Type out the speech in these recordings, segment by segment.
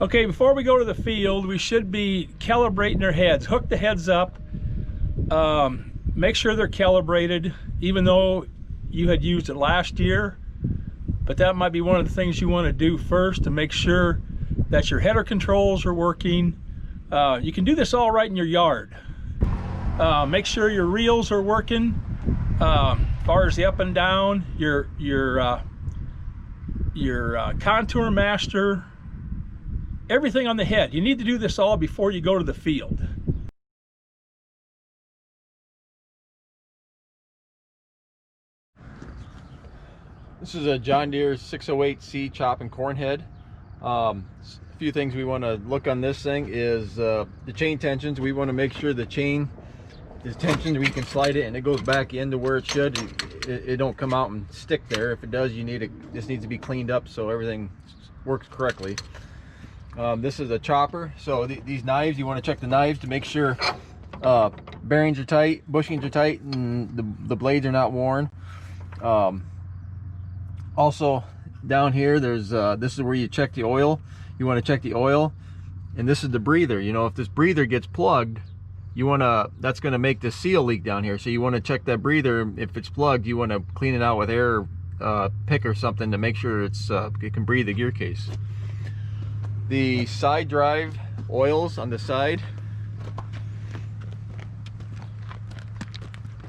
Okay, before we go to the field, we should be calibrating our heads. Hook the heads up. Make sure they're calibrated, even though you had used it last year. But that might be one of the things you want to do first to make sure that your header controls are working. You can do this all right in your yard. Make sure your reels are working. As far as the up and down, your contour master, everything on the head. You need to do this all before you go to the field. This is a John Deere 608C chopping cornhead. A few things we want to look on this thing is the chain tensions. We want to make sure the chain is tensioned. We can slide it and it goes back into where it should. It don't come out and stick there. If it does, this needs to be cleaned up so everything works correctly. This is a chopper, so these knives, you want to check the knives to make sure bearings are tight, bushings are tight, and the blades are not worn. Also down here, there's this is where you check the oil. You want to check the oil, and this is the breather. You know, if this breather gets plugged, that's going to make the seal leak down here. So you want to check that breather. If it's plugged, you want to clean it out with air pick or something to make sure it can breathe the gear case. The side drive oils on the side.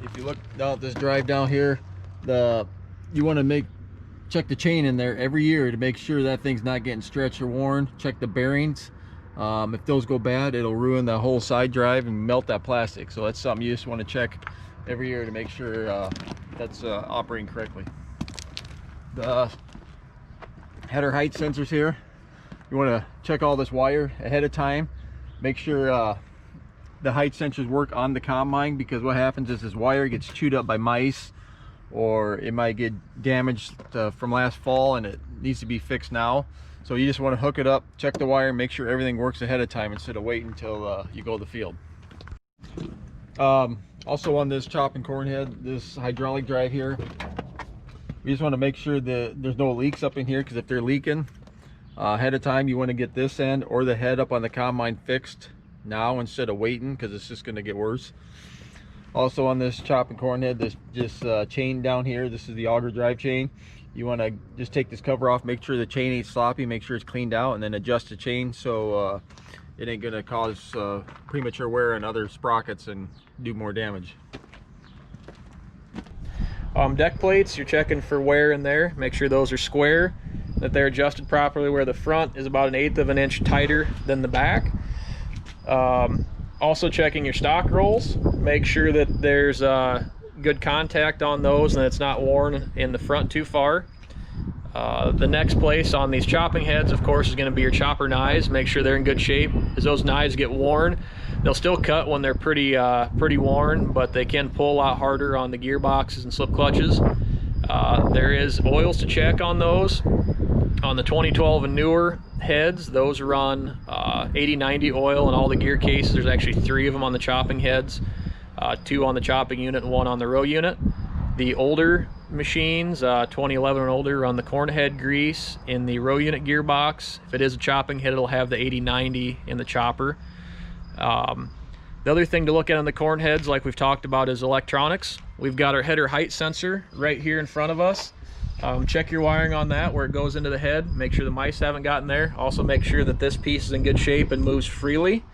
If you look down at this drive down here, you want to check the chain in there every year to make sure that thing's not getting stretched or worn. Check the bearings. If those go bad, it'll ruin the whole side drive and melt that plastic. So that's something you just want to check every year to make sure that's operating correctly. The header height sensors here. You want to check all this wire ahead of time. Make sure the height sensors work on the combine, because what happens is this wire gets chewed up by mice, or it might get damaged from last fall and it needs to be fixed now. So you just want to hook it up, check the wire, make sure everything works ahead of time instead of waiting until you go to the field. Also on this chopping cornhead, this hydraulic drive here, we just want to make sure that there's no leaks up in here, because if they're leaking ahead of time, you want to get this end or the head up on the combine fixed now instead of waiting, because it's just going to get worse. Also on this chopping cornhead, this chain down here, this is the auger drive chain. You want to just take this cover off, make sure the chain ain't sloppy, make sure it's cleaned out, and then adjust the chain so it ain't going to cause premature wear on other sprockets and do more damage. Deck plates, you're checking for wear in there. Make sure those are square, that they're adjusted properly, where the front is about 1/8 of an inch tighter than the back. Also checking your stock rolls. Make sure that there's good contact on those and it's not worn in the front too far. The next place on these chopping heads, of course, is going to be your chopper knives. Make sure they're in good shape. As those knives get worn, they'll still cut when they're pretty worn, but they can pull a lot harder on the gearboxes and slip clutches. There is oils to check on those. On the 2012 and newer heads, those run 80-90 oil in all the gear cases. There's actually 3 of them on the chopping heads, 2 on the chopping unit and 1 on the row unit. The older machines, 2011 and older, run the Cornhead grease in the row unit gearbox. If it is a chopping head, it'll have the 80-90 in the chopper. The other thing to look at on the Cornheads, like we've talked about, is electronics. We've got our header height sensor right here in front of us. Check your wiring on that, where it goes into the head. Make sure the mice haven't gotten there. Also make sure that this piece is in good shape and moves freely.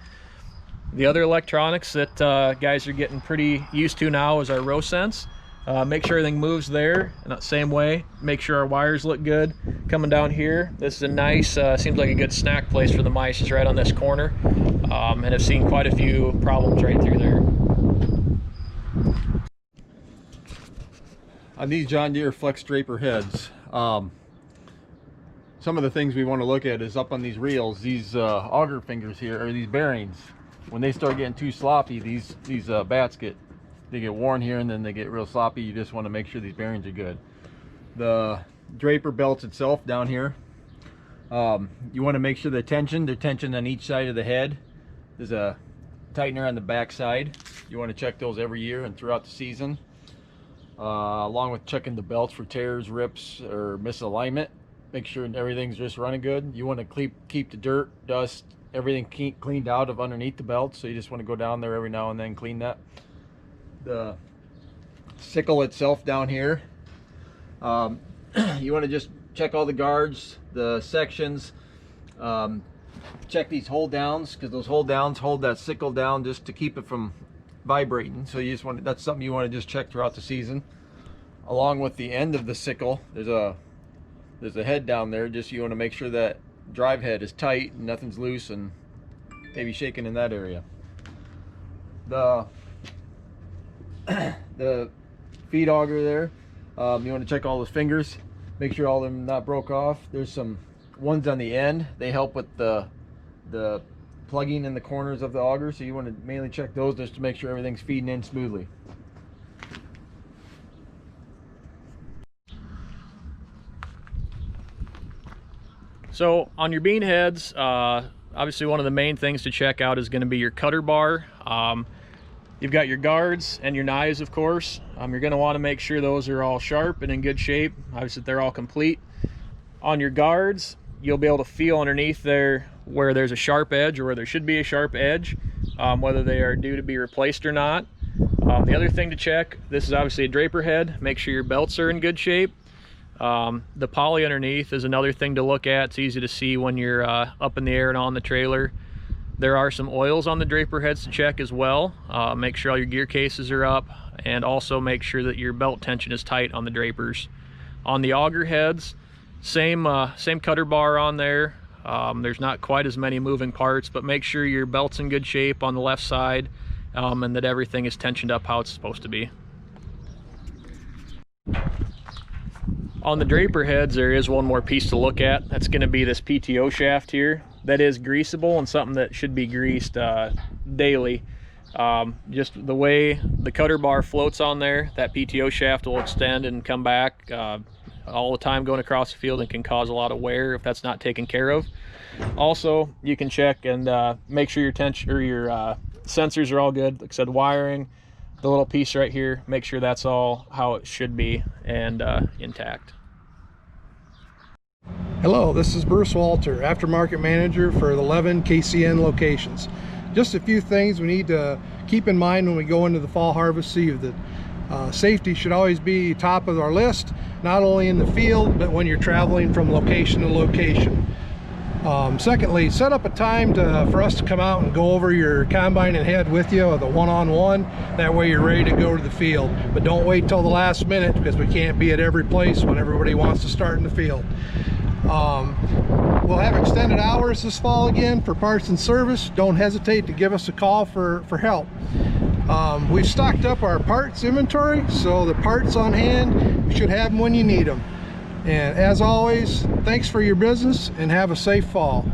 The other electronics that guys are getting pretty used to now is our row sense. Make sure everything moves there in that same way. Make sure our wires look good. Coming down here, this is a nice, seems like a good snack place for the mice. It's right on this corner, and I've seen quite a few problems right through there. On these John Deere Flex Draper heads, some of the things we want to look at is up on these reels, these auger fingers here, or these bearings. When they start getting too sloppy, these bats get worn here and then they get real sloppy. You just want to make sure these bearings are good. The Draper belts itself down here, you want to make sure they're tensioned on each side of the head. There's a tightener on the back side. You want to check those every year and throughout the season. Along with checking the belts for tears, rips, or misalignment. make sure everything's just running good. You want to keep the dirt, dust, everything cleaned out of underneath the belt, so you just want to go down there every now and then, clean that. The sickle itself down here, you want to just check all the guards, the sections, check these hold downs, because those hold downs hold that sickle down just to keep it from vibrating. So you just want that's something you want to just check throughout the season. Along with the end of the sickle, there's a head down there. Just you want to make sure that drive head is tight and nothing's loose and maybe shaking in that area. The feed auger there, you want to check all those fingers, make sure all of them not broke off. There's some ones on the end, they help with the plugging in the corners of the auger, so you want to mainly check those just to make sure everything's feeding in smoothly. So on your bean heads, obviously one of the main things to check out is going to be your cutter bar. You've got your guards and your knives, of course. You're going to want to make sure those are all sharp and in good shape. Obviously they're all complete. On your guards, you'll be able to feel underneath there where there's a sharp edge or where there should be a sharp edge, whether they are due to be replaced or not. The other thing to check, this is obviously a Draper head. Make sure your belts are in good shape. The poly underneath is another thing to look at. It's easy to see when you're up in the air and on the trailer. There are some oils on the Draper heads to check as well. Make sure all your gear cases are up, and also make sure that your belt tension is tight on the Drapers. On the auger heads, same cutter bar on there. There's not quite as many moving parts, but make sure your belt's in good shape on the left side, and that everything is tensioned up how it's supposed to be. On the Draper heads, there is one more piece to look at. That's going to be this PTO shaft here. That is greasable and something that should be greased daily. Just the way the cutter bar floats on there, that PTO shaft will extend and come back all the time going across the field and can cause a lot of wear if that's not taken care of. Also, you can check and make sure your sensors are all good. Like I said, wiring, the little piece right here, make sure that's all how it should be and intact. Hello, this is Bruce Walter, Aftermarket Manager for the 11 KCN locations. Just a few things we need to keep in mind when we go into the fall harvest season. Safety should always be top of our list, not only in the field, but when you're traveling from location to location. Secondly, set up a time for us to come out and go over your combine and head with you, the one-on-one. That way you're ready to go to the field. But don't wait till the last minute, because we can't be at every place when everybody wants to start in the field. We'll have extended hours this fall again for parts and service. Don't hesitate to give us a call for help. We've stocked up our parts inventory, so the parts on hand, you should have them when you need them. And as always, thanks for your business and have a safe fall.